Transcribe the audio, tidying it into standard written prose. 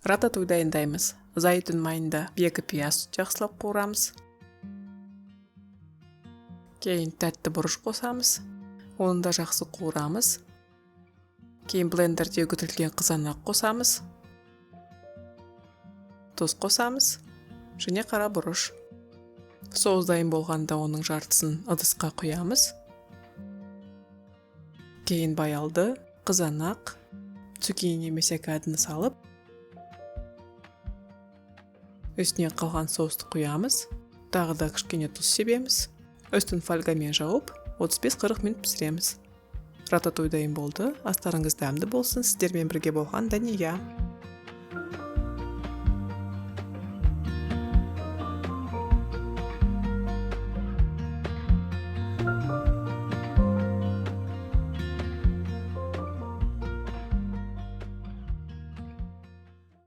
Рататуй дайындаймыз. Зайтун майында 2 пияз жақсылап қуырамыз. Кейін тәтті бұрыш қосамыз. Оны да жақсы қуырамыз. Кейін блендерде үгітілген қызанақ қосамыз. Тұз қосамыз. Және қара бұрыш. Соус дайын болғанда оның жартысын ыдысқа құямыз. Кейін баялды, қызанақ, цукини немесе кәдіні салып, үстіне қалған соусты құямыз. Тағы да кішкене тұз себеміз. Үстін фольгамен жауып, 35-40 минут пісіреміз. Рататуй дайын болды. Астарыңыз дәмді болсын. Сіздермен бірге болған Дания.